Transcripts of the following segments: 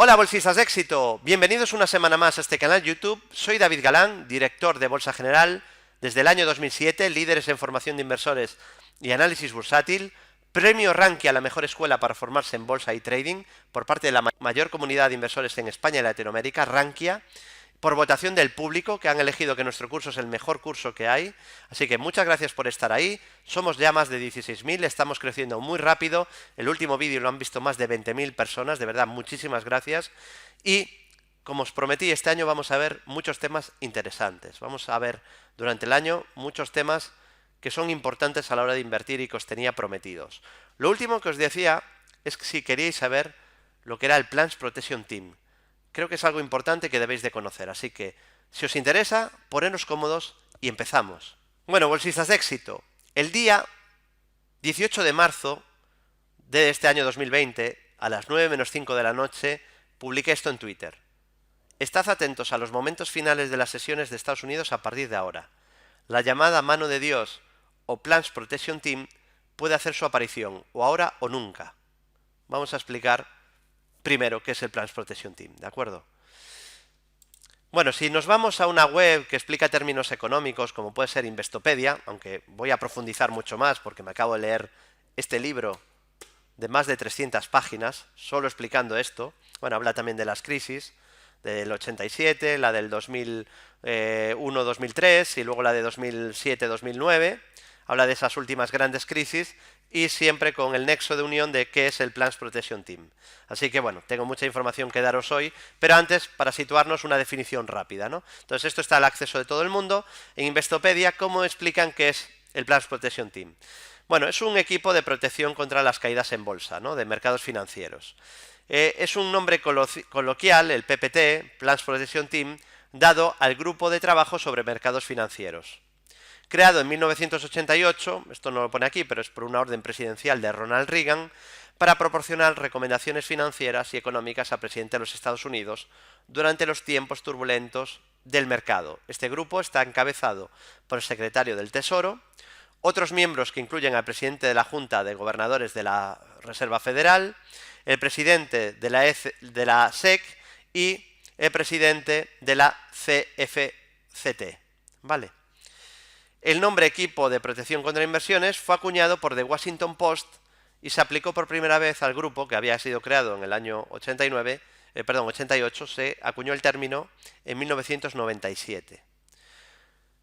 Hola bolsistas de éxito, bienvenidos una semana más a este canal YouTube. Soy David Galán, director de Bolsa General desde el año 2007, líderes en formación de inversores y análisis bursátil, premio Rankia a la mejor escuela para formarse en bolsa y trading por parte de la mayor comunidad de inversores en España y Latinoamérica, Rankia, por votación del público, que han elegido que nuestro curso es el mejor curso que hay. Así que muchas gracias por estar ahí. Somos ya más de 16.000, estamos creciendo muy rápido. El último vídeo lo han visto más de 20.000 personas, de verdad, muchísimas gracias. Y como os prometí, este año vamos a ver muchos temas interesantes. Vamos a ver durante el año muchos temas que son importantes a la hora de invertir y que os tenía prometidos. Lo último que os decía es que si queríais saber lo que era el Plans Protection Team. Creo que es algo importante que debéis de conocer, así que si os interesa, poneros cómodos y empezamos. Bueno, bolsistas de éxito, el día 18 de marzo de este año 2020, a las 9 menos 5 de la noche, publiqué esto en Twitter. Estad atentos a los momentos finales de las sesiones de Estados Unidos a partir de ahora. La llamada mano de Dios o Plans Protection Team puede hacer su aparición, o ahora o nunca. Vamos a explicar primero qué es el Plans Protection Team, ¿de acuerdo? Bueno, si nos vamos a una web que explica términos económicos, como puede ser Investopedia, aunque voy a profundizar mucho más porque me acabo de leer este libro de más de 300 páginas, solo explicando esto. Bueno, habla también de las crisis, del 87, la del 2001-2003 y luego la de 2007-2009. Habla de esas últimas grandes crisis y siempre con el nexo de unión de qué es el Plans Protection Team. Así que bueno, tengo mucha información que daros hoy, pero antes, para situarnos, una definición rápida, ¿no? Entonces esto está al acceso de todo el mundo. En Investopedia, ¿cómo explican qué es el Plans Protection Team? Bueno, es un equipo de protección contra las caídas en bolsa, ¿no? De mercados financieros. Es un nombre coloquial, el PPT, Plans Protection Team, dado al grupo de trabajo sobre mercados financieros. Creado en 1988, esto no lo pone aquí, pero es por una orden presidencial de Ronald Reagan, para proporcionar recomendaciones financieras y económicas al presidente de los Estados Unidos durante los tiempos turbulentos del mercado. Este grupo está encabezado por el secretario del Tesoro, otros miembros que incluyen al presidente de la Junta de Gobernadores de la Reserva Federal, el presidente de la SEC y el presidente de la CFCT. ¿Vale? El nombre Equipo de Protección contra Inversiones fue acuñado por The Washington Post y se aplicó por primera vez al grupo que había sido creado en el año 88, se acuñó el término en 1997.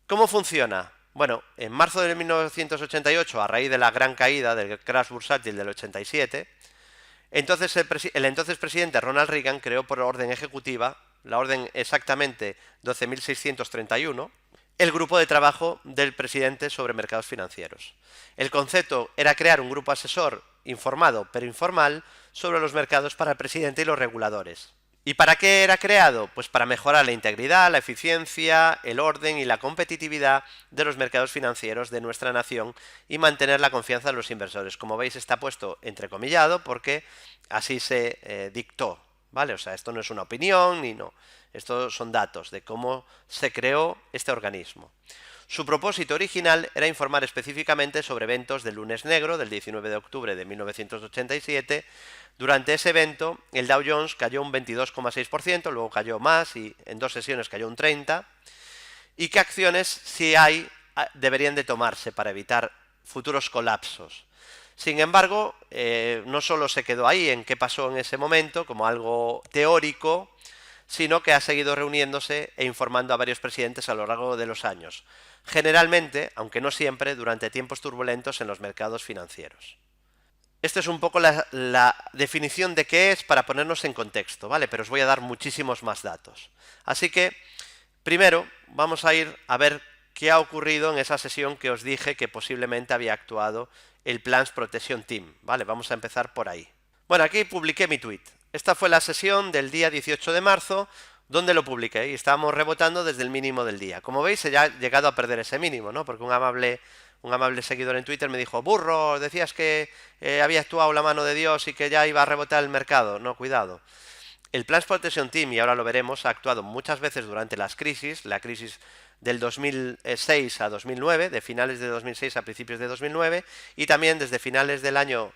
¿Cómo funciona? Bueno, en marzo de 1988, a raíz de la gran caída del crash bursátil del 87, el entonces presidente Ronald Reagan creó por orden ejecutiva, la orden exactamente 12.631, el grupo de trabajo del presidente sobre mercados financieros. El concepto era crear un grupo asesor informado pero informal sobre los mercados para el presidente y los reguladores. ¿Y para qué era creado? Pues para mejorar la integridad, la eficiencia, el orden y la competitividad de los mercados financieros de nuestra nación y mantener la confianza de los inversores. Como veis, está puesto entrecomillado porque así se dictó, ¿vale? O sea, esto no es una opinión ni no. Estos son datos de cómo se creó este organismo. Su propósito original era informar específicamente sobre eventos del lunes negro del 19 de octubre de 1987. Durante ese evento, el Dow Jones cayó un 22,6%, luego cayó más y en 2 sesiones cayó un 30%. ¿Y qué acciones, si hay, deberían de tomarse para evitar futuros colapsos? Sin embargo, no solo se quedó ahí en qué pasó en ese momento, como algo teórico, sino que ha seguido reuniéndose e informando a varios presidentes a lo largo de los años, generalmente, aunque no siempre, durante tiempos turbulentos en los mercados financieros. Esto es un poco la definición de qué es para ponernos en contexto, ¿vale? Pero os voy a dar muchísimos más datos. Así que, primero, vamos a ir a ver qué ha ocurrido en esa sesión que os dije que posiblemente había actuado el Plans Protection Team, ¿vale? Vamos a empezar por ahí. Bueno, aquí publiqué mi tweet. Esta fue la sesión del día 18 de marzo, donde lo publiqué y estábamos rebotando desde el mínimo del día. Como veis, he ya llegado a perder ese mínimo, ¿no? Porque un amable seguidor en Twitter me dijo: burro, decías que había actuado la mano de Dios y que ya iba a rebotar el mercado. No, cuidado. El Plans Protection Team, y ahora lo veremos, ha actuado muchas veces durante las crisis, la crisis del 2006 a 2009, de finales de 2006 a principios de 2009, y también desde finales del año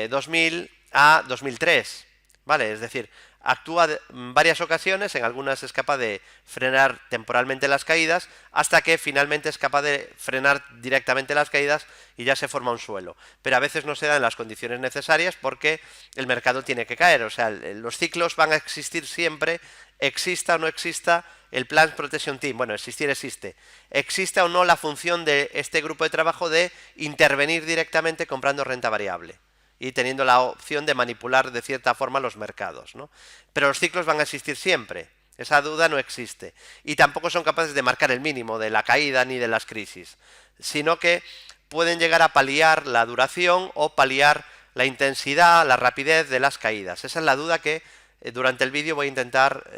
2000 a 2003. ¿Vale? Es decir, actúa en varias ocasiones, en algunas es capaz de frenar temporalmente las caídas, hasta que finalmente es capaz de frenar directamente las caídas y ya se forma un suelo. Pero a veces no se dan las condiciones necesarias porque el mercado tiene que caer. O sea, los ciclos van a existir siempre, exista o no exista el Plans Protection Team. Bueno, existir existe. Exista o no la función de este grupo de trabajo de intervenir directamente comprando renta variable y teniendo la opción de manipular de cierta forma los mercados, ¿no? Pero los ciclos van a existir siempre, esa duda no existe, y tampoco son capaces de marcar el mínimo de la caída ni de las crisis, sino que pueden llegar a paliar la duración o paliar la intensidad, la rapidez de las caídas. Esa es la duda que durante el vídeo voy a intentar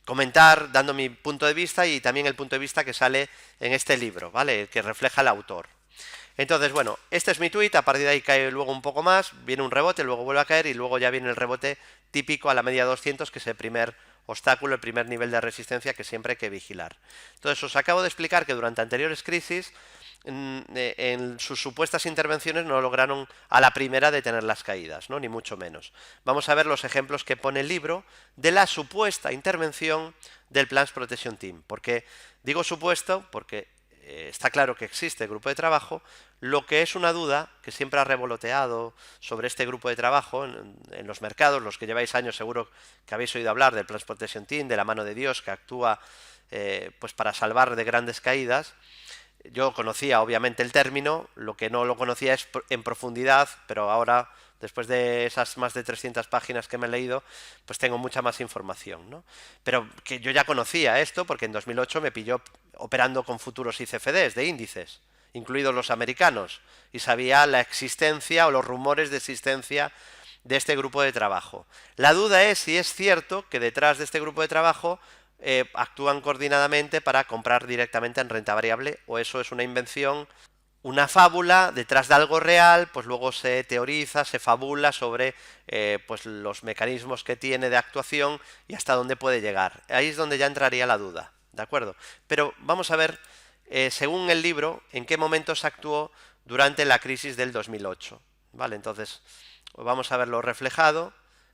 comentar, dando mi punto de vista y también el punto de vista que sale en este libro, ¿vale? El que refleja el autor. Entonces, bueno, este es mi tweet, a partir de ahí cae luego un poco más, viene un rebote, luego vuelve a caer y luego ya viene el rebote típico a la media 200, que es el primer obstáculo, el primer nivel de resistencia que siempre hay que vigilar. Entonces, os acabo de explicar que durante anteriores crisis, en sus supuestas intervenciones no lograron a la primera detener las caídas, ¿no? Ni mucho menos. Vamos a ver los ejemplos que pone el libro de la supuesta intervención del Plans Protection Team. Porque digo supuesto porque está claro que existe el grupo de trabajo. Lo que es una duda que siempre ha revoloteado sobre este grupo de trabajo en los mercados, los que lleváis años seguro que habéis oído hablar del Plans Protection Team, de la mano de Dios que actúa pues para salvar de grandes caídas. Yo conocía obviamente el término, lo que no lo conocía es en profundidad, pero ahora, después de esas más de 300 páginas que me he leído, pues tengo mucha más información, ¿no? Pero que yo ya conocía esto porque en 2008 me pilló operando con futuros y CFDs de índices, incluidos los americanos, y sabía la existencia o los rumores de existencia de este grupo de trabajo. La duda es si es cierto que detrás de este grupo de trabajo actúan coordinadamente para comprar directamente en renta variable, o eso es una invención, una fábula detrás de algo real, pues luego se teoriza, se fabula sobre pues los mecanismos que tiene de actuación y hasta dónde puede llegar. Ahí es donde ya entraría la duda, ¿de acuerdo? Pero vamos a ver, según el libro, en qué momentos actuó durante la crisis del 2008, ¿vale? Entonces, vamos a verlo reflejado,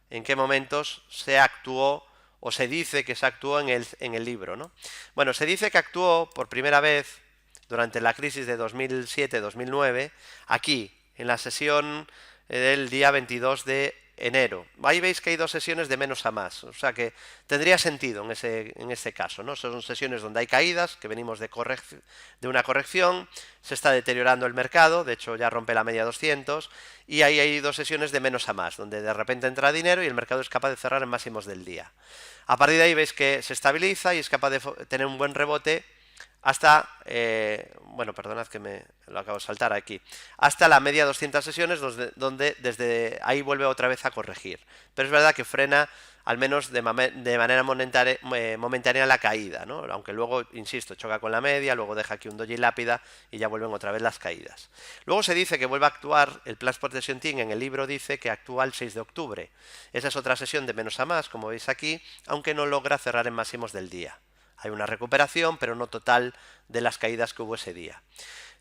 en qué momentos se actuó o se dice que se actuó en el libro, ¿no? Bueno, se dice que actuó por primera vez durante la crisis de 2007-2009, aquí, en la sesión del día 22 de enero. Ahí veis que hay dos sesiones de menos a más, o sea que tendría sentido en ese caso, ¿no? Son sesiones donde hay caídas, que venimos de una corrección, se está deteriorando el mercado, de hecho ya rompe la media 200, y ahí hay dos sesiones de menos a más, donde de repente entra dinero y el mercado es capaz de cerrar en máximos del día. A partir de ahí veis que se estabiliza y es capaz de tener un buen rebote hasta, bueno, perdonad que me lo acabo de saltar aquí, hasta la media 200 sesiones, donde desde ahí vuelve otra vez a corregir. Pero es verdad que frena, al menos de manera momentánea, la caída, ¿no? Aunque luego, insisto, choca con la media, luego deja aquí un doji lápida y ya vuelven otra vez las caídas. Luego se dice que vuelve a actuar, el Plans Protection Team en el libro dice que actúa el 6 de octubre. Esa es otra sesión de menos a más, como veis aquí, aunque no logra cerrar en máximos del día. Hay una recuperación, pero no total de las caídas que hubo ese día.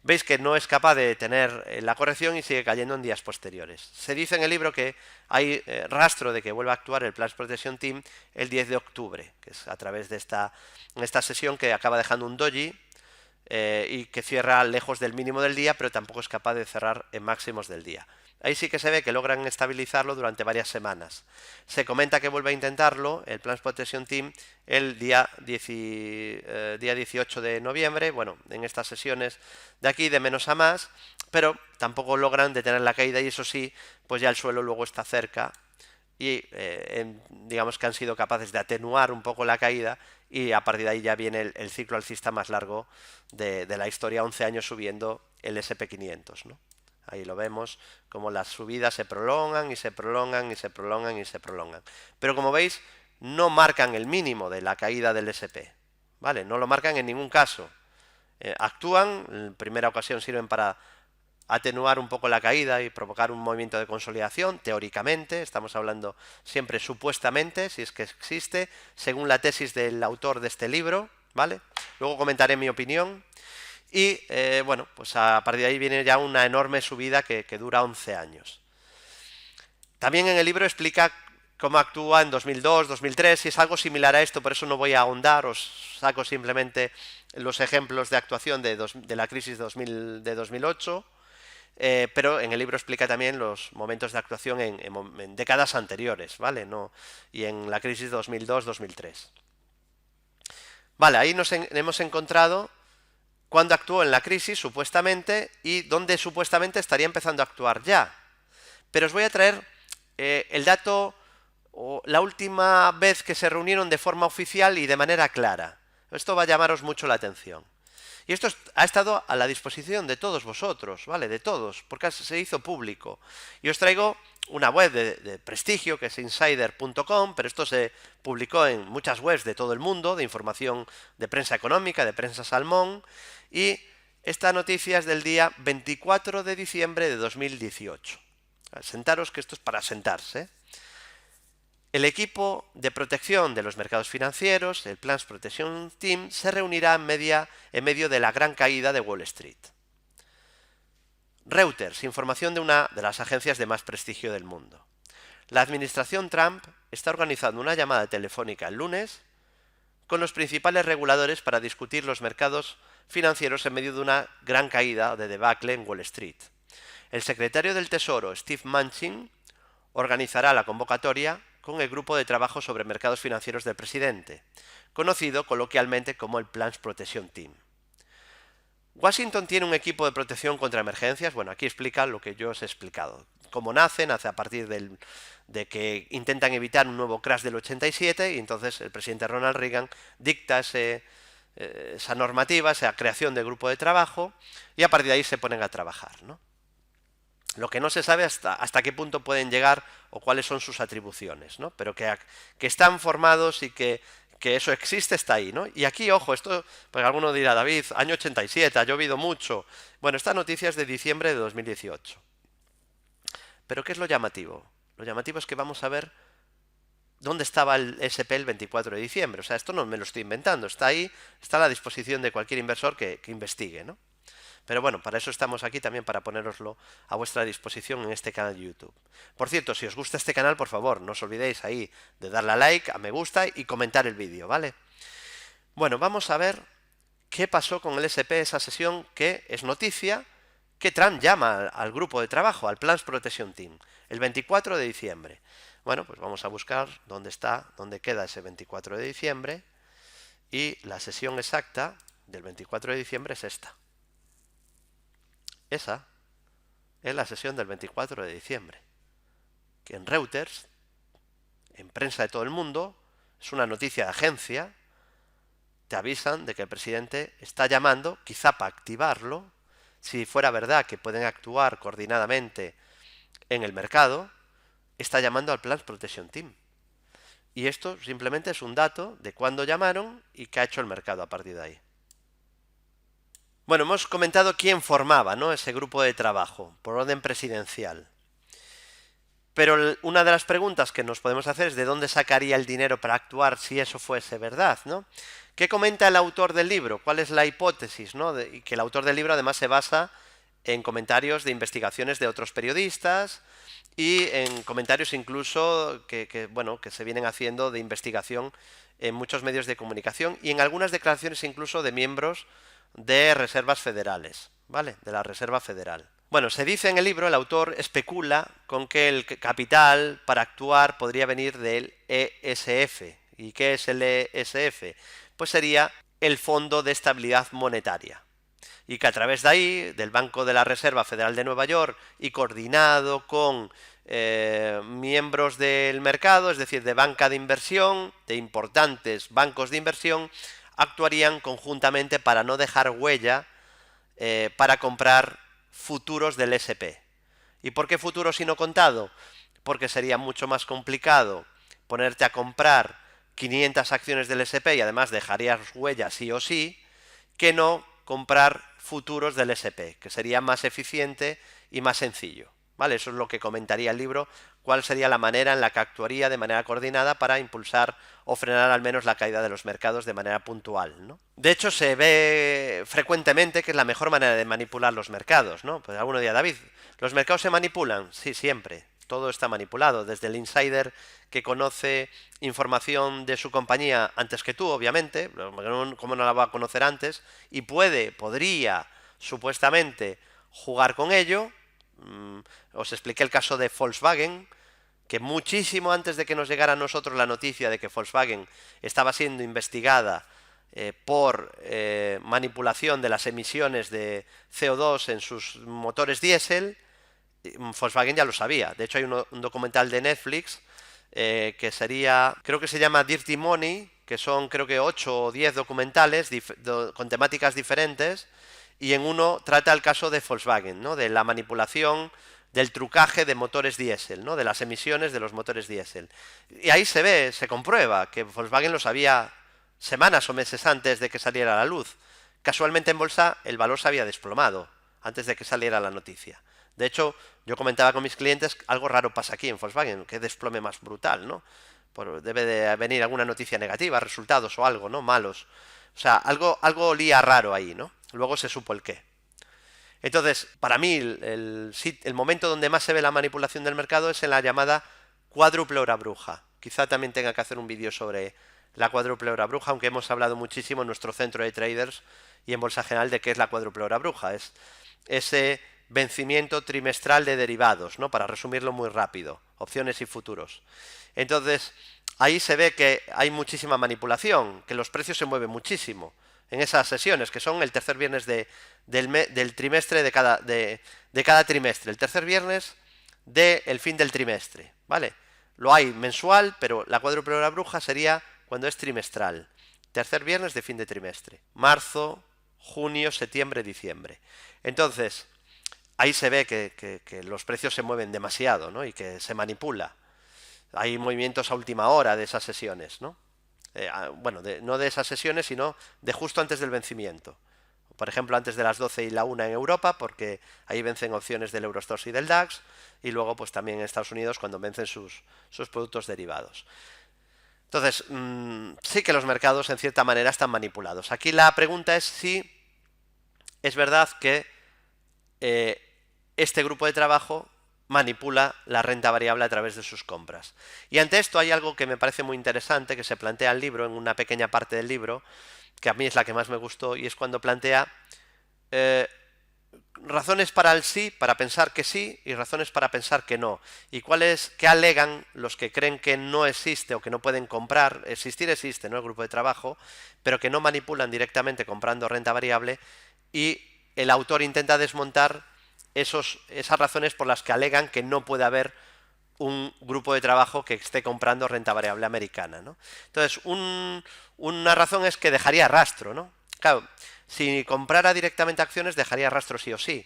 Veis que no es capaz de detener la corrección y sigue cayendo en días posteriores. Se dice en el libro que hay rastro de que vuelva a actuar el Plans Protection Team el 10 de octubre, que es a través de esta sesión que acaba dejando un doji y que cierra lejos del mínimo del día, pero tampoco es capaz de cerrar en máximos del día. Ahí sí que se ve que logran estabilizarlo durante varias semanas. Se comenta que vuelve a intentarlo el Plans Protection Team el día 18 de noviembre, bueno, en estas sesiones de aquí de menos a más, pero tampoco logran detener la caída y eso sí, pues ya el suelo luego está cerca y digamos que han sido capaces de atenuar un poco la caída y a partir de ahí ya viene el ciclo alcista más largo de la historia, 11 años subiendo el SP500, ¿no? Ahí lo vemos, como las subidas se prolongan y se prolongan y se prolongan y se prolongan. Pero como veis, no marcan el mínimo de la caída del SP, ¿vale? No lo marcan en ningún caso. Actúan, en primera ocasión sirven para atenuar un poco la caída y provocar un movimiento de consolidación, teóricamente, estamos hablando siempre supuestamente, si es que existe, según la tesis del autor de este libro, ¿vale? Luego comentaré mi opinión. Y bueno, pues a partir de ahí viene ya una enorme subida que dura 11 años. También en el libro explica cómo actúa en 2002, 2003, si es algo similar a esto, por eso no voy a ahondar, os saco simplemente los ejemplos de actuación de la crisis de 2008, pero en el libro explica también los momentos de actuación en décadas anteriores, ¿vale? No, y en la crisis 2002-2003. Vale, ahí hemos encontrado cuándo actuó en la crisis, supuestamente, y dónde supuestamente estaría empezando a actuar ya. Pero os voy a traer el dato o la última vez que se reunieron de forma oficial y de manera clara. Esto va a llamaros mucho la atención. Y esto ha estado a la disposición de todos vosotros, ¿vale? De todos, porque se hizo público. Y os traigo una web de prestigio, que es insider.com, pero esto se publicó en muchas webs de todo el mundo, de información de prensa económica, de prensa salmón, y esta noticia es del día 24 de diciembre de 2018. Sentaros, que esto es para sentarse, ¿eh? El equipo de protección de los mercados financieros, el Plans Protection Team, se reunirá en medio de la gran caída de Wall Street. Reuters, información de una de las agencias de más prestigio del mundo. La administración Trump está organizando una llamada telefónica el lunes con los principales reguladores para discutir los mercados financieros en medio de una gran caída de debacle en Wall Street. El secretario del Tesoro, Steve Mnuchin, organizará la convocatoria con el grupo de trabajo sobre mercados financieros del presidente, conocido coloquialmente como el Plans Protection Team. Washington tiene un equipo de protección contra emergencias. Bueno, aquí explica lo que yo os he explicado. Cómo nace a partir de que intentan evitar un nuevo crash del 87 y entonces el presidente Ronald Reagan dicta esa normativa, esa creación de grupo de trabajo y a partir de ahí se ponen a trabajar, ¿no? Lo que no se sabe hasta qué punto pueden llegar o cuáles son sus atribuciones, ¿no? Pero que están formados y que eso existe está ahí, ¿no? Y aquí, ojo, esto, porque alguno dirá, David, año 87, ha llovido mucho. Bueno, esta noticia es de diciembre de 2018. Pero ¿qué es lo llamativo? Lo llamativo es que vamos a ver dónde estaba el SP el 24 de diciembre. O sea, esto no me lo estoy inventando, está ahí, está a la disposición de cualquier inversor que investigue, ¿no? Pero bueno, para eso estamos aquí también, para ponéroslo a vuestra disposición en este canal de YouTube. Por cierto, si os gusta este canal, por favor, no os olvidéis ahí de darle a like, a me gusta y comentar el vídeo, ¿vale? Bueno, vamos a ver qué pasó con el SP, esa sesión que es noticia, que Trump llama al grupo de trabajo, al Plans Protection Team, el 24 de diciembre. Bueno, pues vamos a buscar dónde queda ese 24 de diciembre, y la sesión exacta del 24 de diciembre es esta. Esa es la sesión del 24 de diciembre, que en Reuters, en prensa de todo el mundo, es una noticia de agencia, te avisan de que el presidente está llamando, quizá para activarlo, si fuera verdad que pueden actuar coordinadamente en el mercado, está llamando al Plans Protection Team. Y esto simplemente es un dato de cuándo llamaron y qué ha hecho el mercado a partir de ahí. Bueno, hemos comentado quién formaba, ¿no?, ese grupo de trabajo, por orden presidencial. Pero una de las preguntas que nos podemos hacer es de dónde sacaría el dinero para actuar si eso fuese verdad, ¿no? ¿Qué comenta el autor del libro? ¿Cuál es la hipótesis, ¿no? Y que el autor del libro además se basa en comentarios de investigaciones de otros periodistas y en comentarios incluso que se vienen haciendo de investigación en muchos medios de comunicación y en algunas declaraciones incluso de miembros de reservas federales, ¿vale? De la Reserva Federal. Bueno, se dice en el libro, el autor especula con que el capital para actuar podría venir del ESF. ¿Y qué es el ESF? Pues sería el Fondo de Estabilidad Monetaria. Y que a través de ahí, del Banco de la Reserva Federal de Nueva York y coordinado con miembros del mercado, es decir, de banca de inversión, de importantes bancos de inversión, actuarían conjuntamente para no dejar huella para comprar futuros del SP. ¿Y por qué futuros y no contado? Porque sería mucho más complicado ponerte a comprar 500 acciones del SP y además dejarías huella sí o sí, que no comprar futuros del SP, que sería más eficiente y más sencillo, ¿vale? Eso es lo que comentaría el libro, cuál sería la manera en la que actuaría de manera coordinada para impulsar o frenar al menos la caída de los mercados de manera puntual, ¿no? De hecho, se ve frecuentemente que es la mejor manera de manipular los mercados, ¿no? Pues alguno dirá, David, ¿los mercados se manipulan? Sí, siempre. todo está manipulado, desde el insider que conoce información de su compañía antes que tú, obviamente, como no la va a conocer antes, y podría, supuestamente, jugar con ello. Os expliqué el caso de Volkswagen, que muchísimo antes de que nos llegara a nosotros la noticia de que Volkswagen estaba siendo investigada por manipulación de las emisiones de CO2 en sus motores diésel, Volkswagen ya lo sabía. De hecho, hay un documental de Netflix que sería, creo que se llama Dirty Money, que son creo que 8 o 10 documentales con temáticas diferentes, y en uno trata el caso de Volkswagen, ¿no? De la manipulación, del trucaje de motores diésel, ¿no? De las emisiones de los motores diésel. Y ahí se ve, se comprueba que Volkswagen lo sabía semanas o meses antes de que saliera a la luz. Casualmente en bolsa el valor se había desplomado antes de que saliera la noticia. De hecho, yo comentaba con mis clientes, algo raro pasa aquí en Volkswagen, que desplome más brutal, ¿no? Debe de venir alguna noticia negativa, resultados o algo, ¿no? Malos. O sea, algo olía raro ahí, ¿no? Luego se supo el qué. Entonces, para mí, el momento donde más se ve la manipulación del mercado es en la llamada cuádruple hora bruja. Quizá también tenga que hacer un vídeo sobre la cuádruple hora bruja, aunque hemos hablado muchísimo en nuestro centro de traders y en Bolsa General de qué es la cuádruple hora bruja. Es ese vencimiento trimestral de derivados, ¿no? Para resumirlo muy rápido, opciones y futuros. Entonces, ahí se ve que hay muchísima manipulación, que los precios se mueven muchísimo en esas sesiones, que son el tercer viernes del trimestre de cada trimestre, el tercer viernes del fin del trimestre, ¿vale? Lo hay mensual, pero la cuádruple hora bruja sería cuando es trimestral. Tercer viernes de fin de trimestre. Marzo, junio, septiembre, diciembre. Entonces, ahí se ve que los precios se mueven demasiado, ¿no? Y que se manipula. Hay movimientos a última hora de esas sesiones, ¿no? Bueno, no de esas sesiones, sino de justo antes del vencimiento. Por ejemplo, antes de las 12 y la 1 en Europa, porque ahí vencen opciones del Eurostoxx y del DAX, y luego pues también en Estados Unidos cuando vencen sus productos derivados. Entonces, sí que los mercados en cierta manera están manipulados. Aquí la pregunta es si es verdad que este grupo de trabajo manipula la renta variable a través de sus compras. Y ante esto hay algo que me parece muy interesante, que se plantea en el libro, en una pequeña parte del libro, que a mí es la que más me gustó, y es cuando plantea razones para el sí, para pensar que sí, y razones para pensar que no. Y qué alegan los que creen que no existe o que no pueden comprar. Existir existe, ¿no? El grupo de trabajo, pero que no manipulan directamente comprando renta variable, y el autor intenta desmontar esas razones por las que alegan que no puede haber un grupo de trabajo que esté comprando renta variable americana, ¿no? Entonces, una razón es que dejaría rastro, ¿no? Claro, si comprara directamente acciones dejaría rastro sí o sí.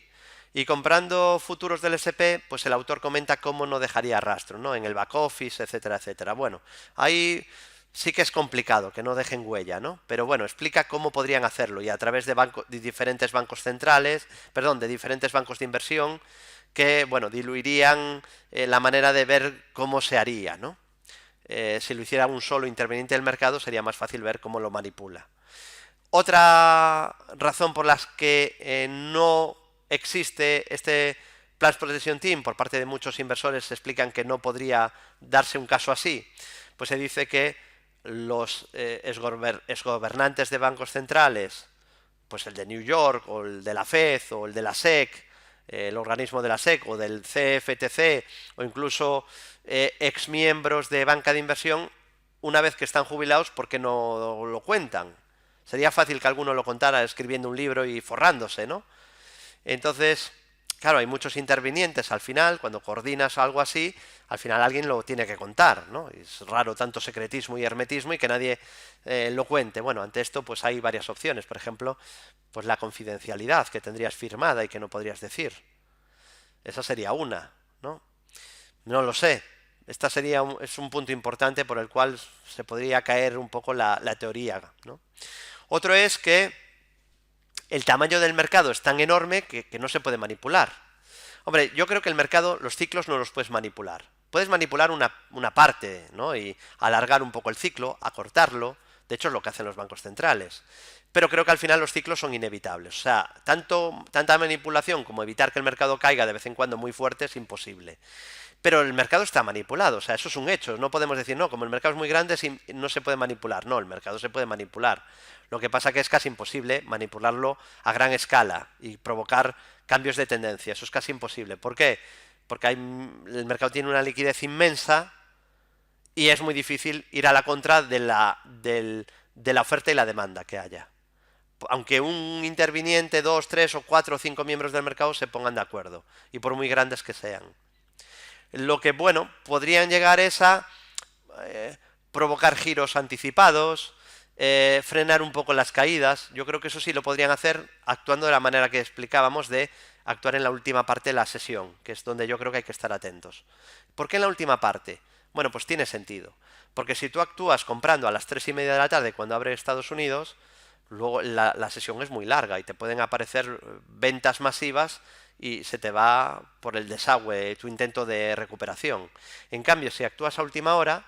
Y comprando futuros del SP, pues el autor comenta cómo no dejaría rastro, ¿no? En el back office, etcétera, etcétera. Bueno, ahí sí que es complicado que no dejen huella, ¿no? Pero bueno, explica cómo podrían hacerlo, y a través de diferentes bancos centrales, perdón, de diferentes bancos de inversión que, bueno, diluirían la manera de ver cómo se haría, ¿no? Si lo hiciera un solo interveniente del mercado sería más fácil ver cómo lo manipula. Otra razón por la que no existe este Plans Protection Team por parte de muchos inversores, se explican que no podría darse un caso así, pues se dice que los exgobernantes de bancos centrales, pues el de New York o el de la Fed o el de la SEC, el organismo de la SEC o del CFTC, o incluso exmiembros de banca de inversión, una vez que están jubilados, ¿por qué no lo cuentan? Sería fácil que alguno lo contara escribiendo un libro y forrándose, ¿no? Entonces, claro, hay muchos intervinientes al final, cuando coordinas algo así, al final alguien lo tiene que contar, ¿no? Es raro tanto secretismo y hermetismo y que nadie lo cuente. Bueno, ante esto pues hay varias opciones. Por ejemplo, pues la confidencialidad que tendrías firmada y que no podrías decir. Esa sería una, ¿no? No lo sé. Esta es un punto importante por el cual se podría caer un poco la teoría, ¿no? Otro es que el tamaño del mercado es tan enorme que no se puede manipular. Hombre, yo creo que el mercado, los ciclos no los puedes manipular. Puedes manipular una parte, ¿no? Y alargar un poco el ciclo, acortarlo. De hecho, es lo que hacen los bancos centrales. Pero creo que al final los ciclos son inevitables. O sea, tanta manipulación como evitar que el mercado caiga de vez en cuando muy fuerte es imposible. Pero el mercado está manipulado, o sea, eso es un hecho. No podemos decir, no, como el mercado es muy grande, no se puede manipular. No, el mercado se puede manipular. Lo que pasa que es casi imposible manipularlo a gran escala y provocar cambios de tendencia. Eso es casi imposible. ¿Por qué? Porque el mercado tiene una liquidez inmensa y es muy difícil ir a la contra de la oferta y la demanda que haya. Aunque un interviniente, 2, 3 o 4 o 5 miembros del mercado se pongan de acuerdo, y por muy grandes que sean. Lo que, bueno, podrían llegar es a provocar giros anticipados, frenar un poco las caídas. Yo creo que eso sí lo podrían hacer actuando de la manera que explicábamos, de actuar en la última parte de la sesión, que es donde yo creo que hay que estar atentos. ¿Por qué en la última parte? Bueno, pues tiene sentido. Porque si tú actúas comprando a las 3:30 de la tarde cuando abre Estados Unidos, luego la sesión es muy larga y te pueden aparecer ventas masivas y se te va por el desagüe tu intento de recuperación. En cambio, si actúas a última hora,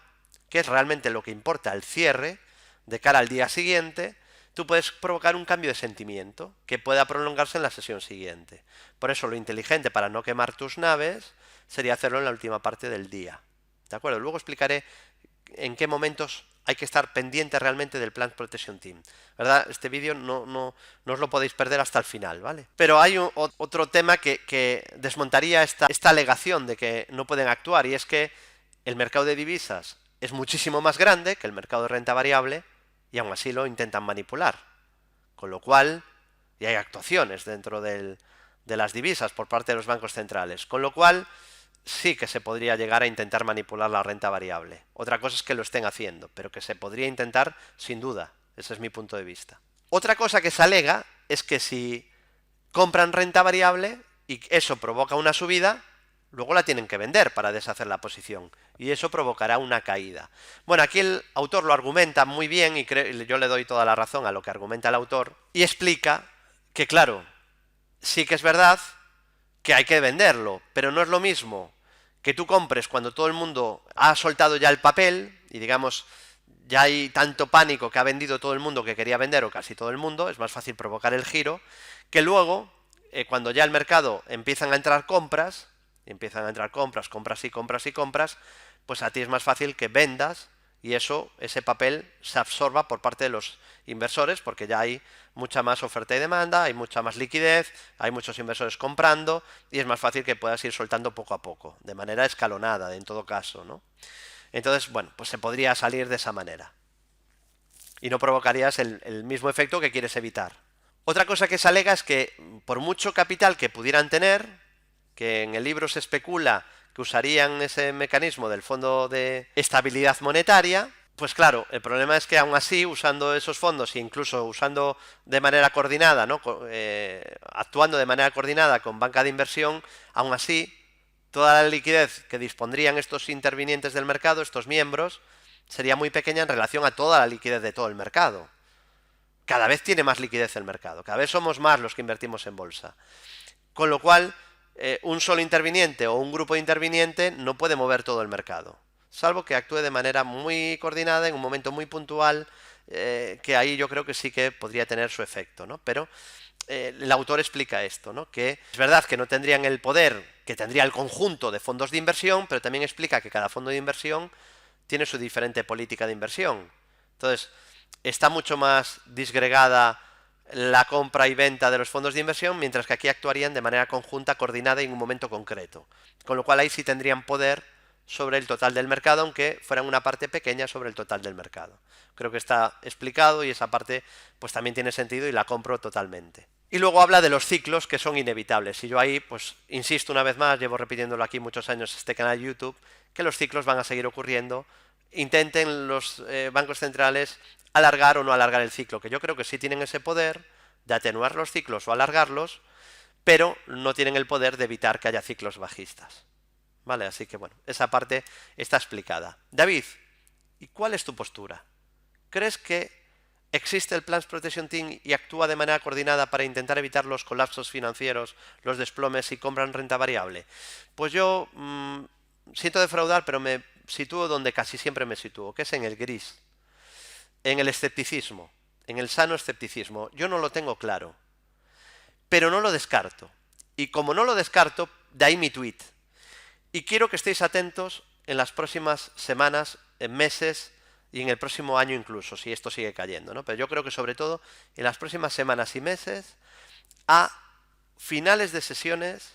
que es realmente lo que importa, el cierre, de cara al día siguiente, tú puedes provocar un cambio de sentimiento que pueda prolongarse en la sesión siguiente. Por eso lo inteligente para no quemar tus naves sería hacerlo en la última parte del día. ¿De acuerdo? Luego explicaré en qué momentos hay que estar pendiente realmente del Plan Protection Team, ¿verdad? Este vídeo no os lo podéis perder hasta el final, ¿vale? Pero hay otro tema que desmontaría esta alegación de que no pueden actuar, y es que el mercado de divisas es muchísimo más grande que el mercado de renta variable y aún así lo intentan manipular. Con lo cual, y hay actuaciones dentro de las divisas por parte de los bancos centrales, con lo cual sí que se podría llegar a intentar manipular la renta variable. Otra cosa es que lo estén haciendo, pero que se podría intentar sin duda. Ese es mi punto de vista. Otra cosa que se alega es que si compran renta variable y eso provoca una subida, luego la tienen que vender para deshacer la posición y eso provocará una caída. Bueno, aquí el autor lo argumenta muy bien y yo le doy toda la razón a lo que argumenta el autor y explica que, claro, sí que es verdad que hay que venderlo, pero no es lo mismo que tú compres cuando todo el mundo ha soltado ya el papel y, digamos, ya hay tanto pánico que ha vendido todo el mundo que quería vender, o casi todo el mundo, es más fácil provocar el giro, que luego, cuando ya el mercado empiezan a entrar compras, compras y compras y compras, pues a ti es más fácil que vendas y ese papel se absorba por parte de los inversores, porque ya hay mucha más oferta y demanda, hay mucha más liquidez, hay muchos inversores comprando y es más fácil que puedas ir soltando poco a poco, de manera escalonada en todo caso, ¿no? Entonces, bueno, pues se podría salir de esa manera y no provocarías el mismo efecto que quieres evitar. Otra cosa que se alega es que por mucho capital que pudieran tener, que en el libro se especula que usarían ese mecanismo del Fondo de Estabilidad Monetaria, pues claro, el problema es que aún así, usando esos fondos e incluso usando de manera coordinada, ¿no? Actuando de manera coordinada con banca de inversión, aún así, toda la liquidez que dispondrían estos intervinientes del mercado, estos miembros, sería muy pequeña en relación a toda la liquidez de todo el mercado. Cada vez tiene más liquidez el mercado, cada vez somos más los que invertimos en bolsa. Con lo cual, un solo interviniente o un grupo de interviniente no puede mover todo el mercado, salvo que actúe de manera muy coordinada en un momento muy puntual, que ahí yo creo que sí que podría tener su efecto, ¿no? Pero el autor explica esto, ¿no? Que es verdad que no tendrían el poder que tendría el conjunto de fondos de inversión, pero también explica que cada fondo de inversión tiene su diferente política de inversión. Entonces, está mucho más disgregada la compra y venta de los fondos de inversión, mientras que aquí actuarían de manera conjunta, coordinada y en un momento concreto. Con lo cual ahí sí tendrían poder sobre el total del mercado, aunque fueran una parte pequeña sobre el total del mercado. Creo que está explicado y esa parte pues también tiene sentido y la compro totalmente. Y luego habla de los ciclos que son inevitables. Y yo ahí, pues insisto una vez más, llevo repitiéndolo aquí muchos años este canal de YouTube, que los ciclos van a seguir ocurriendo. Intenten los bancos centrales alargar o no alargar el ciclo, que yo creo que sí tienen ese poder de atenuar los ciclos o alargarlos, pero no tienen el poder de evitar que haya ciclos bajistas. ¿Vale? Así que bueno, esa parte está explicada. David, ¿y cuál es tu postura? ¿Crees que existe el Plan Protection Team y actúa de manera coordinada para intentar evitar los colapsos financieros, los desplomes y compran renta variable? Pues yo siento defraudar, pero me sitúo donde casi siempre me sitúo, que es en el gris, en el escepticismo, en el sano escepticismo. Yo no lo tengo claro, pero no lo descarto. Y como no lo descarto, de ahí mi tweet. Y quiero que estéis atentos en las próximas semanas, en meses y en el próximo año incluso, si esto sigue cayendo, ¿no? Pero yo creo que sobre todo en las próximas semanas y meses, a finales de sesiones,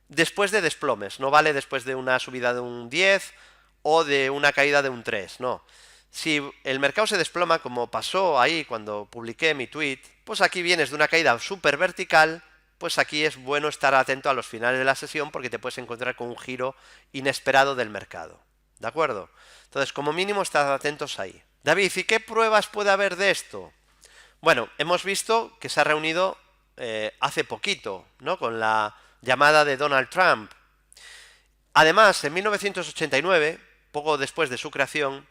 después de desplomes, no vale después de una subida de un 10 o de una caída de un 3, no. Si el mercado se desploma, como pasó ahí cuando publiqué mi tweet, pues aquí vienes de una caída súper vertical, pues aquí es bueno estar atento a los finales de la sesión porque te puedes encontrar con un giro inesperado del mercado. ¿De acuerdo? Entonces, como mínimo, estad atentos ahí. David, ¿y qué pruebas puede haber de esto? Bueno, hemos visto que se ha reunido hace poquito, ¿no? Con la llamada de Donald Trump. Además, en 1989, poco después de su creación,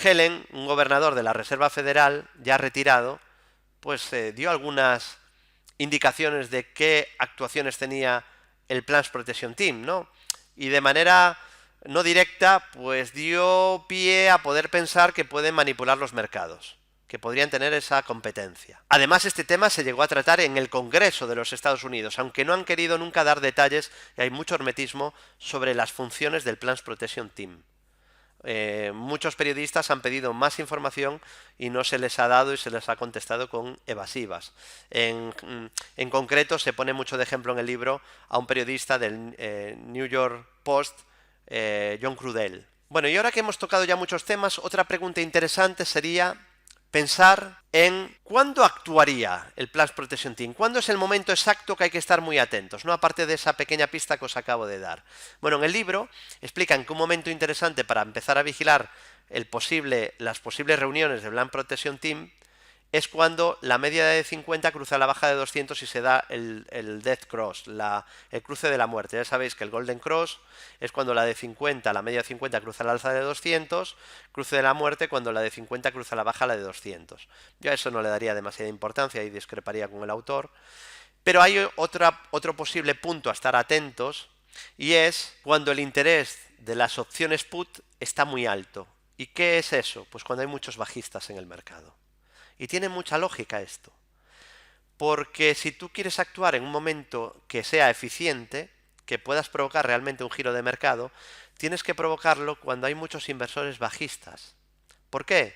Helen, un gobernador de la Reserva Federal, ya retirado, pues dio algunas indicaciones de qué actuaciones tenía el Plans Protection Team, ¿no? Y de manera no directa, pues dio pie a poder pensar que pueden manipular los mercados, que podrían tener esa competencia. Además, este tema se llegó a tratar en el Congreso de los Estados Unidos, aunque no han querido nunca dar detalles y hay mucho hermetismo sobre las funciones del Plans Protection Team. Muchos periodistas han pedido más información y no se les ha dado y se les ha contestado con evasivas. En concreto, se pone mucho de ejemplo en el libro a un periodista del New York Post, John Crudell. Bueno, y ahora que hemos tocado ya muchos temas, otra pregunta interesante sería pensar en cuándo actuaría el Plans Protection Team, cuándo es el momento exacto que hay que estar muy atentos, no aparte de esa pequeña pista que os acabo de dar. Bueno, en el libro explican que un momento interesante para empezar a vigilar las posibles reuniones del Plans Protection Team es cuando la media de 50 cruza la baja de 200 y se da el Death Cross, el cruce de la muerte. Ya sabéis que el Golden Cross es cuando la media de 50 cruza la alza de 200, cruce de la muerte cuando la de 50 cruza la baja la de 200. Yo a eso no le daría demasiada importancia y discreparía con el autor. Pero hay otro posible punto a estar atentos y es cuando el interés de las opciones put está muy alto. ¿Y qué es eso? Pues cuando hay muchos bajistas en el mercado. Y tiene mucha lógica esto, porque si tú quieres actuar en un momento que sea eficiente, que puedas provocar realmente un giro de mercado, tienes que provocarlo cuando hay muchos inversores bajistas. ¿Por qué?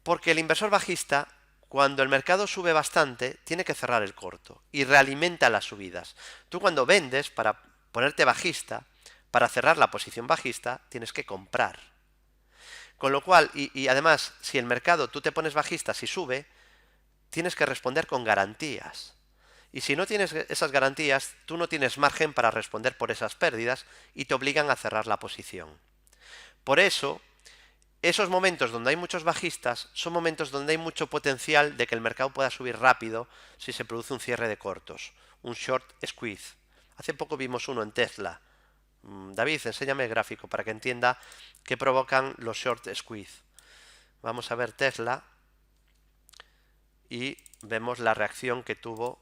Porque el inversor bajista, cuando el mercado sube bastante, tiene que cerrar el corto y realimenta las subidas. Tú cuando vendes, para ponerte bajista, para cerrar la posición bajista, tienes que comprar. Con lo cual, y además, si el mercado tú te pones bajista, si sube, tienes que responder con garantías. Y si no tienes esas garantías, tú no tienes margen para responder por esas pérdidas y te obligan a cerrar la posición. Por eso, esos momentos donde hay muchos bajistas son momentos donde hay mucho potencial de que el mercado pueda subir rápido si se produce un cierre de cortos, un short squeeze. Hace poco vimos uno en Tesla. David, enséñame el gráfico para que entienda qué provocan los short squeeze. Vamos a ver Tesla y vemos la reacción que tuvo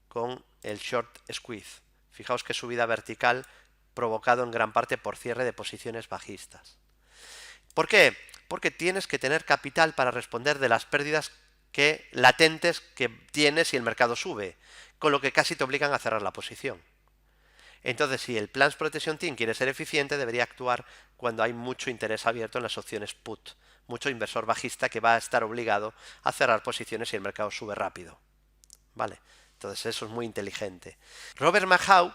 con el short squeeze. Fijaos que subida vertical provocado en gran parte por cierre de posiciones bajistas. ¿Por qué? Porque tienes que tener capital para responder de las pérdidas latentes que tienes si el mercado sube, con lo que casi te obligan a cerrar la posición. Entonces, si el Plans Protection Team quiere ser eficiente, debería actuar cuando hay mucho interés abierto en las opciones put, mucho inversor bajista que va a estar obligado a cerrar posiciones si el mercado sube rápido. ¿Vale? Entonces eso es muy inteligente. Robert McHugh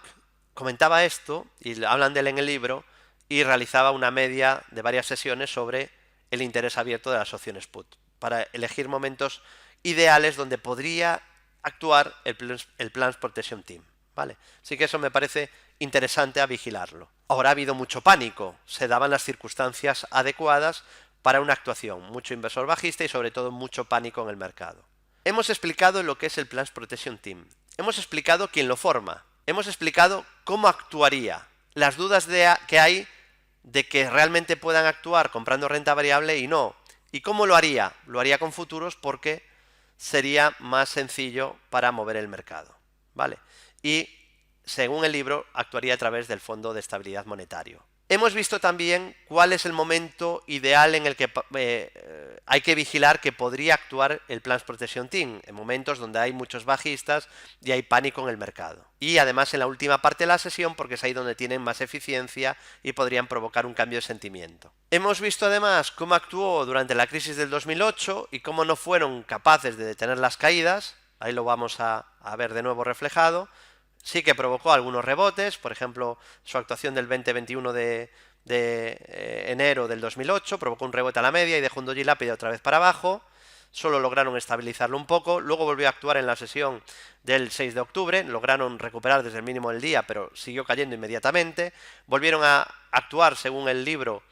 comentaba esto, y hablan de él en el libro, y realizaba una media de varias sesiones sobre el interés abierto de las opciones put, para elegir momentos ideales donde podría actuar el Plans Protection Team. ¿Vale? Así que eso me parece interesante a vigilarlo. Ahora ha habido mucho pánico, se daban las circunstancias adecuadas para una actuación, mucho inversor bajista y sobre todo mucho pánico en el mercado. Hemos explicado lo que es el Plans Protection Team, hemos explicado quién lo forma, hemos explicado cómo actuaría, las dudas que hay de que realmente puedan actuar comprando renta variable y no. ¿Y cómo lo haría? Lo haría con futuros porque sería más sencillo para mover el mercado. ¿Vale? Y según el libro actuaría a través del Fondo de Estabilidad Monetario. Hemos visto también cuál es el momento ideal en el que hay que vigilar que podría actuar el Plans Protection Team, en momentos donde hay muchos bajistas y hay pánico en el mercado. Y además en la última parte de la sesión, porque es ahí donde tienen más eficiencia y podrían provocar un cambio de sentimiento. Hemos visto además cómo actuó durante la crisis del 2008 y cómo no fueron capaces de detener las caídas. Ahí lo vamos a ver de nuevo reflejado. Sí que provocó algunos rebotes, por ejemplo, su actuación del 20-21 de enero del 2008 provocó un rebote a la media y dejó un doji lápide otra vez para abajo. Solo lograron estabilizarlo un poco, luego volvió a actuar en la sesión del 6 de octubre, lograron recuperar desde el mínimo del día, pero siguió cayendo inmediatamente. Volvieron a actuar según el libro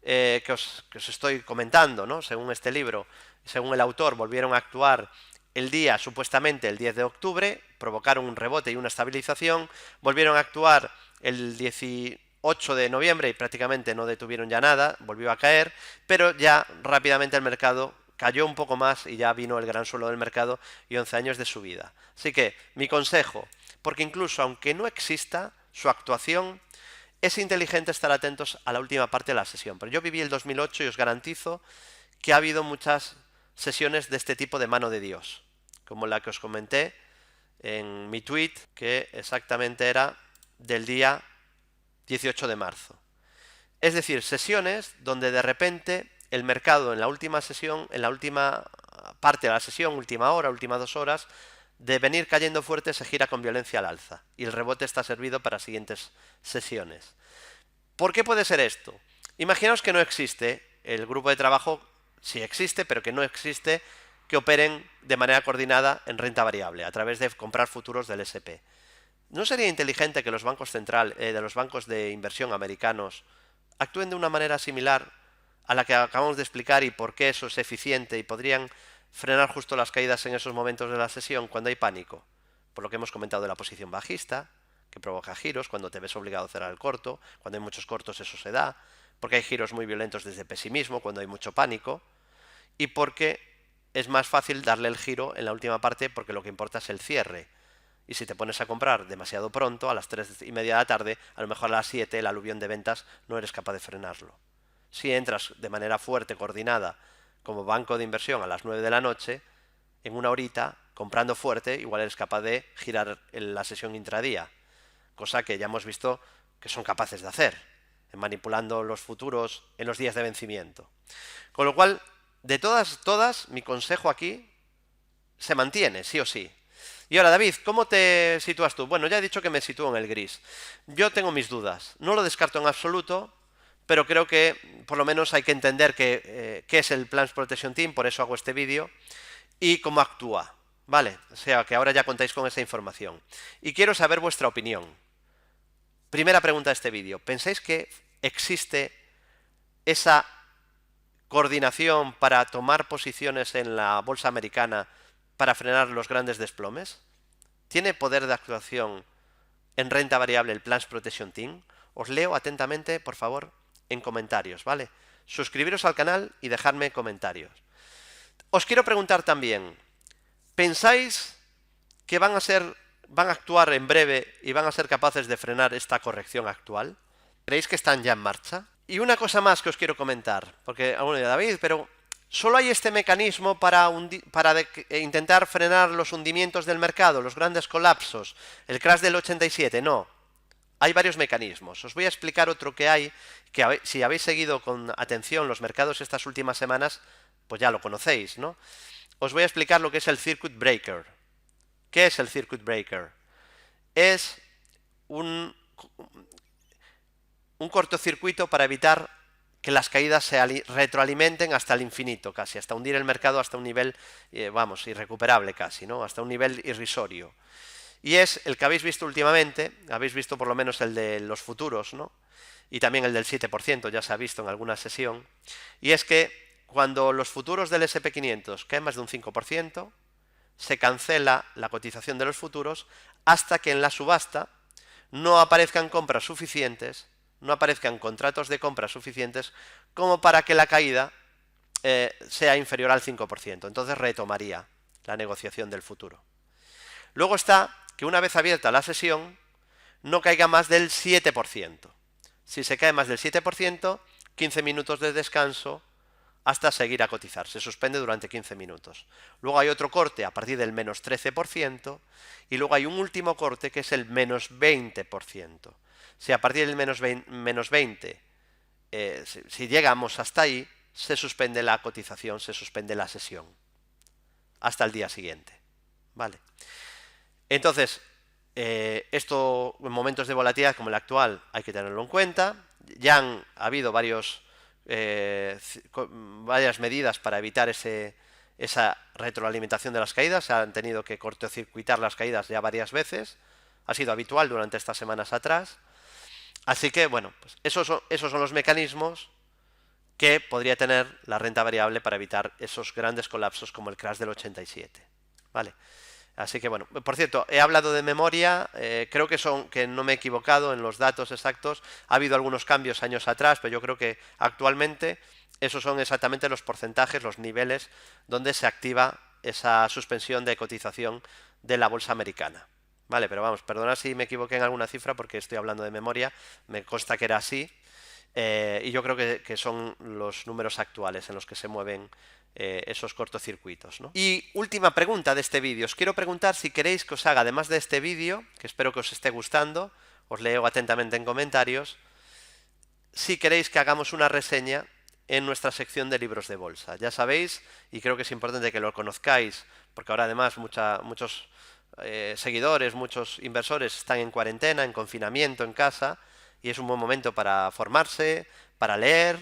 que os estoy comentando, ¿no? Según este libro, según el autor, volvieron a actuar el día, supuestamente el 10 de octubre, provocaron un rebote y una estabilización, volvieron a actuar el 18 de noviembre y prácticamente no detuvieron ya nada, volvió a caer, pero ya rápidamente el mercado cayó un poco más y ya vino el gran suelo del mercado y 11 años de subida. Así que mi consejo, porque incluso aunque no exista su actuación, es inteligente estar atentos a la última parte de la sesión. Pero yo viví el 2008 y os garantizo que ha habido muchas sesiones de este tipo de mano de Dios, como la que os comenté en mi tweet, que exactamente era del día 18 de marzo. Es decir, sesiones donde de repente el mercado en la última sesión, en la última parte de la sesión, última hora, últimas 2 horas, de venir cayendo fuerte se gira con violencia al alza y el rebote está servido para siguientes sesiones. ¿Por qué puede ser esto? Imaginaos que no existe el grupo de trabajo, sí existe, pero que no existe que operen de manera coordinada en renta variable a través de comprar futuros del S&P. ¿No sería inteligente que los bancos de los bancos de inversión americanos actúen de una manera similar a la que acabamos de explicar y por qué eso es eficiente y podrían frenar justo las caídas en esos momentos de la sesión cuando hay pánico? Por lo que hemos comentado de la posición bajista, que provoca giros, cuando te ves obligado a cerrar el corto, cuando hay muchos cortos eso se da, porque hay giros muy violentos desde pesimismo, cuando hay mucho pánico, y porque es más fácil darle el giro en la última parte porque lo que importa es el cierre. Y si te pones a comprar demasiado pronto, a las 3:30 de la tarde, a lo mejor a las 7 el aluvión de ventas no eres capaz de frenarlo. Si entras de manera fuerte, coordinada, como banco de inversión a las 9 de la noche, en una horita, comprando fuerte, igual eres capaz de girar la sesión intradía, cosa que ya hemos visto que son capaces de hacer, manipulando los futuros en los días de vencimiento. Con lo cual, de todas, mi consejo aquí se mantiene, sí o sí. Y ahora, David, ¿cómo te sitúas tú? Bueno, ya he dicho que me sitúo en el gris. Yo tengo mis dudas. No lo descarto en absoluto, pero creo que por lo menos hay que entender qué es el Plans Protection Team, por eso hago este vídeo, y cómo actúa. ¿Vale? O sea, que ahora ya contáis con esa información. Y quiero saber vuestra opinión. Primera pregunta de este vídeo. ¿Pensáis que existe esa coordinación para tomar posiciones en la bolsa americana para frenar los grandes desplomes? ¿Tiene poder de actuación en renta variable el Plans Protection Team? Os leo atentamente, por favor, en comentarios, ¿vale? Suscribiros al canal y dejadme comentarios. Os quiero preguntar también, ¿pensáis que van a actuar en breve y van a ser capaces de frenar esta corrección actual? ¿Creéis que están ya en marcha? Y una cosa más que os quiero comentar, porque, bueno, David, pero ¿solo hay este mecanismo para intentar frenar los hundimientos del mercado, los grandes colapsos, el crash del 87? No, hay varios mecanismos. Os voy a explicar otro que hay, que si habéis seguido con atención los mercados estas últimas semanas, pues ya lo conocéis, ¿no? Os voy a explicar lo que es el Circuit Breaker. ¿Qué es el Circuit Breaker? Es un cortocircuito para evitar que las caídas se retroalimenten hasta el infinito, casi, hasta hundir el mercado hasta un nivel, vamos, irrecuperable casi, ¿no? Hasta un nivel irrisorio. Y es el que habéis visto últimamente, habéis visto por lo menos el de los futuros, ¿no? Y también el del 7%, ya se ha visto en alguna sesión. Y es que cuando los futuros del SP500 caen más de un 5%, se cancela la cotización de los futuros hasta que en la subasta no aparezcan compras suficientes, no aparezcan contratos de compra suficientes como para que la caída sea inferior al 5%. Entonces retomaría la negociación del futuro. Luego está que una vez abierta la sesión no caiga más del 7%. Si se cae más del 7%, 15 minutos de descanso hasta seguir a cotizar. Se suspende durante 15 minutos. Luego hay otro corte a partir del menos 13% y luego hay un último corte que es el menos 20%. Si a partir del menos 20, si llegamos hasta ahí, se suspende la cotización, se suspende la sesión hasta el día siguiente. ¿Vale? Entonces, esto en momentos de volatilidad como el actual hay que tenerlo en cuenta. Ya han habido varias medidas para evitar esa retroalimentación de las caídas. Se han tenido que cortocircuitar las caídas ya varias veces. Ha sido habitual durante estas semanas atrás. Así que, bueno, pues esos son los mecanismos que podría tener la renta variable para evitar esos grandes colapsos como el crash del 87. ¿Vale? Así que bueno, por cierto, he hablado de memoria, creo que no me he equivocado en los datos exactos, ha habido algunos cambios años atrás, pero yo creo que actualmente esos son exactamente los porcentajes, los niveles donde se activa esa suspensión de cotización de la bolsa americana. Vale, pero vamos, perdonad si me equivoqué en alguna cifra porque estoy hablando de memoria, me consta que era así, y yo creo que son los números actuales en los que se mueven esos cortocircuitos, ¿no? Y última pregunta de este vídeo. Os quiero preguntar si queréis que os haga, además de este vídeo, que espero que os esté gustando, os leo atentamente en comentarios, si queréis que hagamos una reseña en nuestra sección de libros de bolsa. Ya sabéis, y creo que es importante que lo conozcáis, porque ahora además muchos seguidores, muchos inversores están en cuarentena, en confinamiento, en casa, y es un buen momento para formarse, para leer.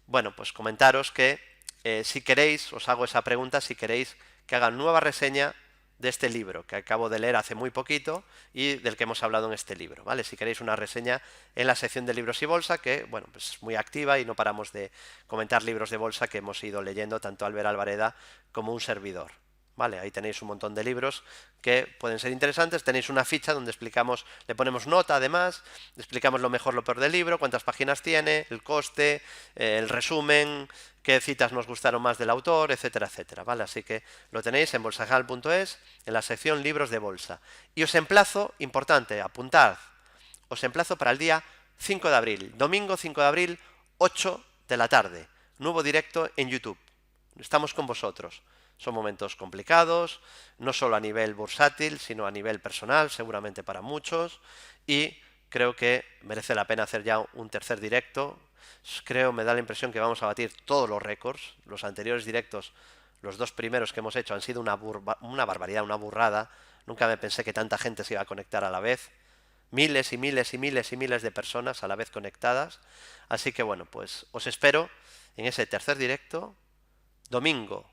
Bueno, pues comentaros que si queréis, os hago esa pregunta, si queréis que haga nueva reseña de este libro, que acabo de leer hace muy poquito y del que hemos hablado en este libro, ¿vale? Si queréis una reseña en la sección de libros y bolsa, que, bueno, pues es muy activa y no paramos de comentar libros de bolsa que hemos ido leyendo tanto Álvaro Albareda como un servidor. Vale, ahí tenéis un montón de libros que pueden ser interesantes. Tenéis una ficha donde explicamos, le ponemos nota además, explicamos lo mejor, lo peor del libro, cuántas páginas tiene, el coste, el resumen, qué citas nos gustaron más del autor, etcétera, etcétera. Vale, así que lo tenéis en bolsajal.es, en la sección libros de bolsa. Y os emplazo, importante, apuntad, os emplazo para el día 5 de abril, domingo 5 de abril, 8 de la tarde, nuevo directo en YouTube. Estamos con vosotros. Son momentos complicados, no solo a nivel bursátil, sino a nivel personal, seguramente para muchos, y creo que merece la pena hacer ya un tercer directo. Me da la impresión que vamos a batir todos los récords. Los anteriores directos, los dos primeros que hemos hecho, han sido una barbaridad, una burrada. Nunca me pensé que tanta gente se iba a conectar a la vez. Miles y miles y miles y miles de personas a la vez conectadas. Así que bueno, pues os espero en ese tercer directo, domingo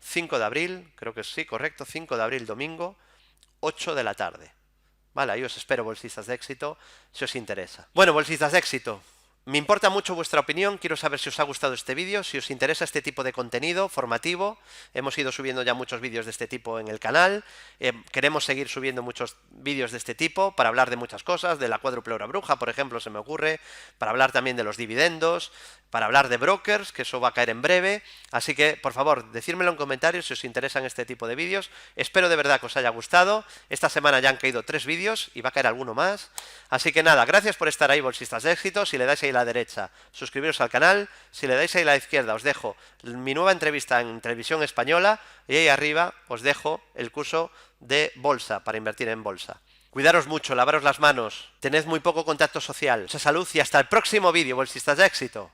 5 de abril, creo que sí, correcto, 5 de abril, domingo, 8 de la tarde. Vale, ahí os espero, bolsistas de éxito, si os interesa. Bueno, bolsistas de éxito, me importa mucho vuestra opinión, quiero saber si os ha gustado este vídeo, si os interesa este tipo de contenido formativo. Hemos ido subiendo ya muchos vídeos de este tipo en el canal, queremos seguir subiendo muchos vídeos de este tipo para hablar de muchas cosas, de la cuádruple hora bruja, por ejemplo, se me ocurre, para hablar también de los dividendos, para hablar de brokers, que eso va a caer en breve. Así que, por favor, decírmelo en comentarios si os interesan este tipo de vídeos. Espero de verdad que os haya gustado. Esta semana ya han caído 3 vídeos y va a caer alguno más. Así que nada, gracias por estar ahí, bolsistas de éxito. Si le dais ahí a la derecha, suscribiros al canal. Si le dais ahí a la izquierda, os dejo mi nueva entrevista en televisión española. Y ahí arriba os dejo el curso de bolsa, para invertir en bolsa. Cuidaros mucho, lavaros las manos, tened muy poco contacto social. Mucha salud y hasta el próximo vídeo, bolsistas de éxito.